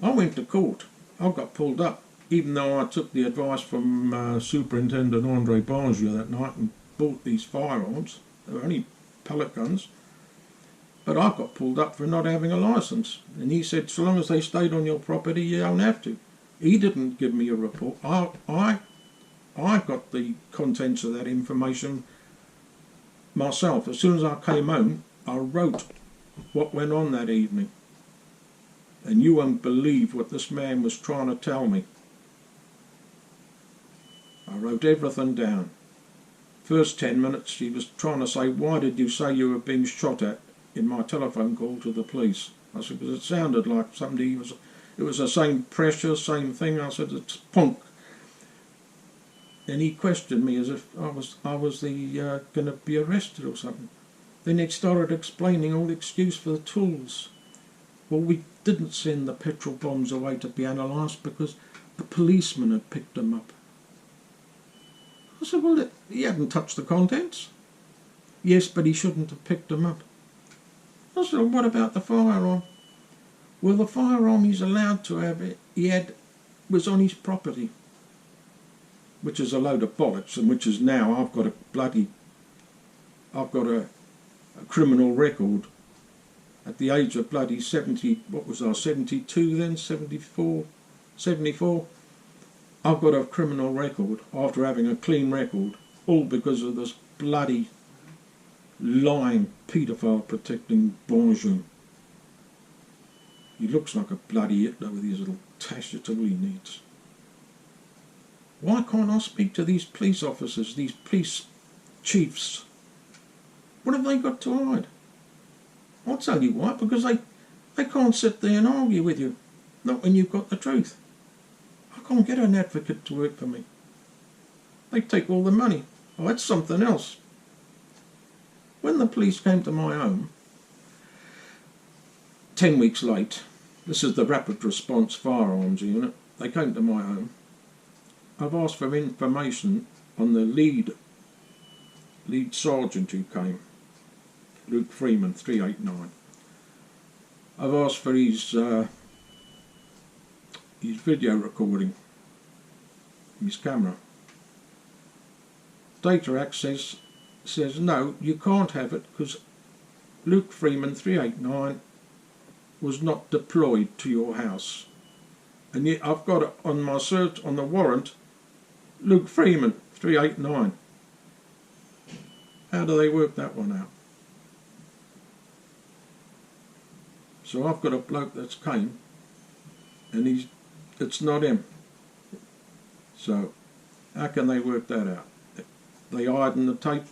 I went to court. I got pulled up, even though I took the advice from Superintendent Andre Bonjour that night and bought these firearms. They were only pellet guns. But I got pulled up for not having a licence. And he said, so long as they stayed on your property, you don't have to. He didn't give me a report. I got the contents of that information myself. As soon as I came home, I wrote what went on that evening. And you won't believe what this man was trying to tell me. I wrote everything down. First 10 minutes, he was trying to say, why did you say you were being shot at in my telephone call to the police? I said, because it sounded like somebody was... It was the same pressure, same thing. I said, it's punk. Then he questioned me as if I was going to be arrested or something. Then he started explaining all the excuse for the tools. Well, we didn't send the petrol bombs away to be analysed because the policeman had picked them up. I said, well, he hadn't touched the contents. Yes, but he shouldn't have picked them up. I said, well, what about the firearm? Well, the firearm he's allowed to have, was on his property, which is a load of bollocks, and which is now I've got a criminal record at the age of bloody 70, what was I, 72 then, 74, 74. I've got a criminal record after having a clean record, all because of this bloody lying paedophile protecting Bonjour. He looks like a bloody Hitler with his little tash, that's all he needs. Why can't I speak to these police officers, these police chiefs? What have they got to hide? I'll tell you why, because they can't sit there and argue with you, not when you've got the truth. I can't get an advocate to work for me. They take all the money. Oh, that's something else. When the police came to my home, 10 weeks late, this is the Rapid Response Firearms Unit, they came to my home. I've asked for information on the lead sergeant who came, Luke Freeman, 389. I've asked for his video recording, his camera. Data access says no, you can't have it because Luke Freeman, 389, was not deployed to your house. And yet I've got it on my search on the warrant, Luke Freeman, 389. How do they work that one out? So I've got a bloke that's came and it's not him. So how can they work that out? They hide in the tape.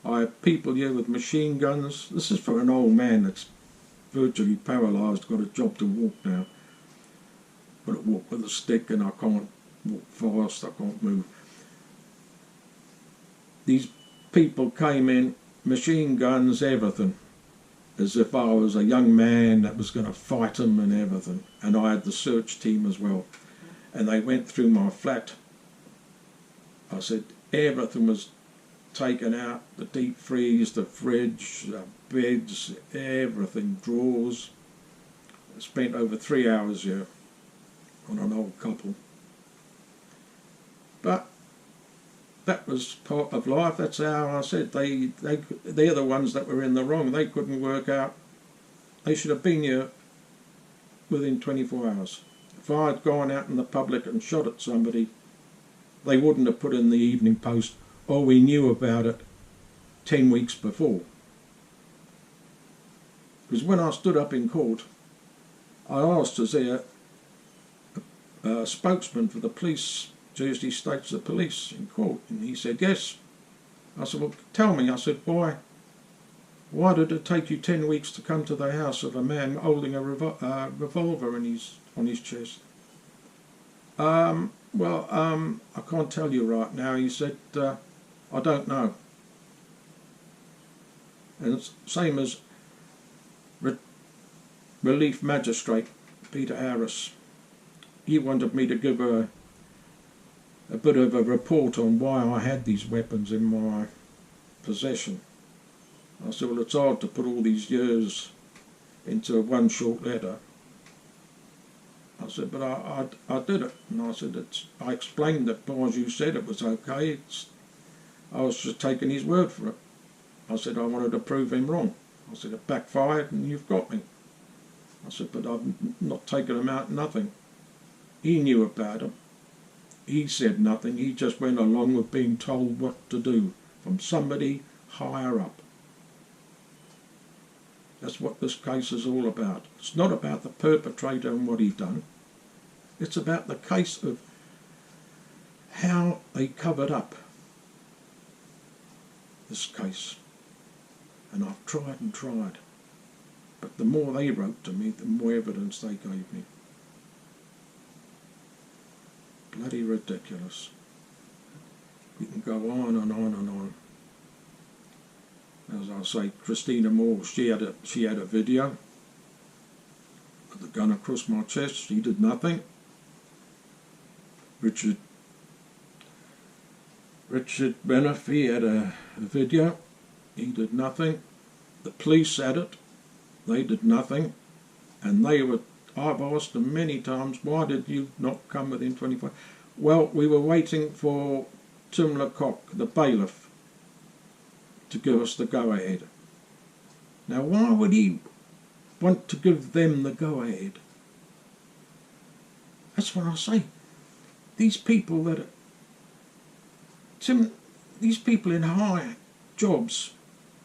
I have people here with machine guns. This is for an old man that's virtually paralysed, got a job to walk now. Got to walk with a stick and I can't walk fast, I can't move. These people came in, machine guns, everything, as if I was a young man that was going to fight them and everything. And I had the search team as well. And they went through my flat. I said everything was taken out, the deep freeze, the fridge, the beds, everything, drawers. I spent over 3 hours here on an old couple. But that was part of life. That's how I said they're the ones that were in the wrong. They couldn't work out. They should have been here within 24 hours. If I had gone out in the public and shot at somebody, they wouldn't have put in the Evening Post, oh, we knew about it 10 weeks before. Because when I stood up in court, I asked, is there a spokesman for the police, Jersey States of Police in court? And he said, yes. I said, well, tell me. I said, why did it take you 10 weeks to come to the house of a man holding a revolver on his chest? I can't tell you right now. He said, I don't know. And it's same as Relief Magistrate Peter Harris. He wanted me to give a bit of a report on why I had these weapons in my possession. I said, well, it's hard to put all these years into one short letter. I said, but I did it. And I said, I explained that Bonjour said it was okay. I was just taking his word for it. I said, I wanted to prove him wrong. I said, it backfired and you've got me. I said, but I've not taken him out, nothing. He knew about him. He said nothing. He just went along with being told what to do from somebody higher up. That's what this case is all about. It's not about the perpetrator and what he done. It's about the case of how they covered up this case. And I've tried and tried. But the more they wrote to me, the more evidence they gave me. Bloody ridiculous. You can go on and on and on. As I say, Christina Moore, she had a video with the gun across my chest. She did nothing. Richard Menefee had a video. He did nothing. The police had it. They did nothing. And I've asked them many times, why did you not come within 24 hours? Well, we were waiting for Tim Lecoq, the bailiff, to give us the go-ahead. Now, why would he want to give them the go-ahead? That's what I say. These people these people in high jobs,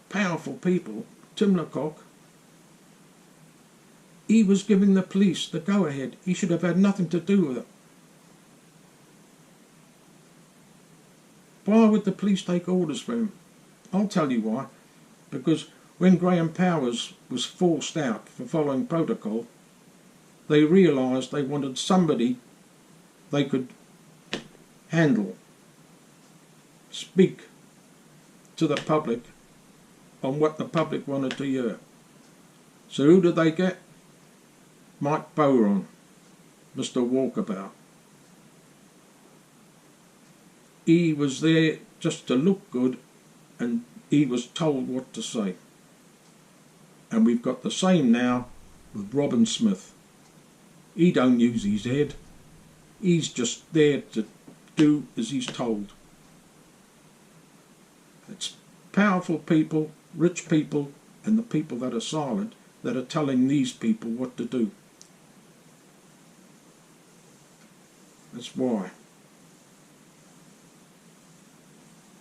powerful people, Tim Lecoq, he was giving the police the go-ahead. He should have had nothing to do with it. Why would the police take orders from him? I'll tell you why. Because when Graham Powers was forced out for following protocol, they realised they wanted somebody they could handle, speak to the public on what the public wanted to hear. So who did they get? Mike Bowron, Mr. Walkabout. He was there just to look good, and he was told what to say. And we've got the same now with Robin Smith. He don't use his head. He's just there to do as he's told. It's powerful people, rich people, and the people that are silent that are telling these people what to do. That's why.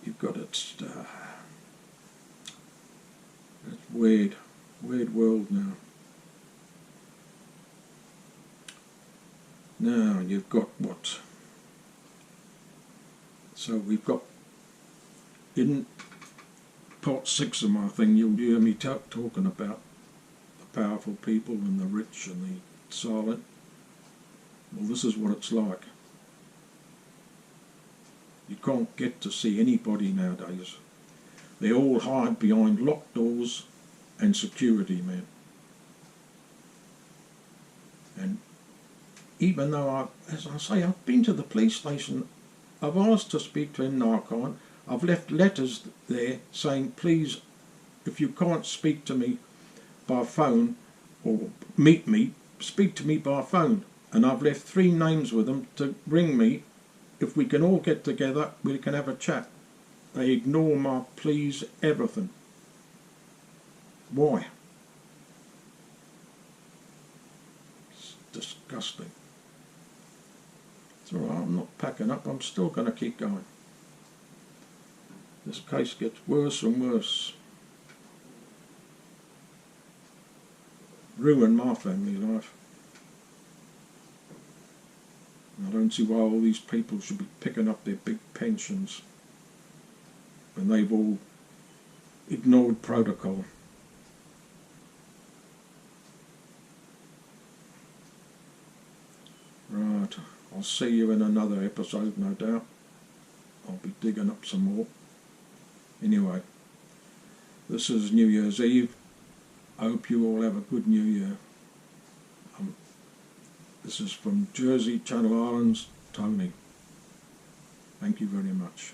You've got it. It's weird world now. Now you've got what? So we've got, in part 6 of my thing, you'll hear me talking about the powerful people and the rich and the silent. Well, this is what it's like. You can't get to see anybody nowadays. They all hide behind locked doors and security men. And even though, as I say, I've been to the police station, I've asked to speak to Narcon, I've left letters there saying, please, if you can't speak to me by phone or meet me, speak to me by phone. And I've left 3 names with them to ring me. If we can all get together, we can have a chat. They ignore my pleas, everything. Why? It's disgusting. It's all right, I'm not packing up, I'm still going to keep going. This case gets worse and worse. Ruined my family life. I don't see why all these people should be picking up their big pensions when they've all ignored protocol. Right, I'll see you in another episode, no doubt. I'll be digging up some more. Anyway, this is New Year's Eve. I hope you all have a good New Year. This is from Jersey, Channel Islands, Tony. Thank you very much.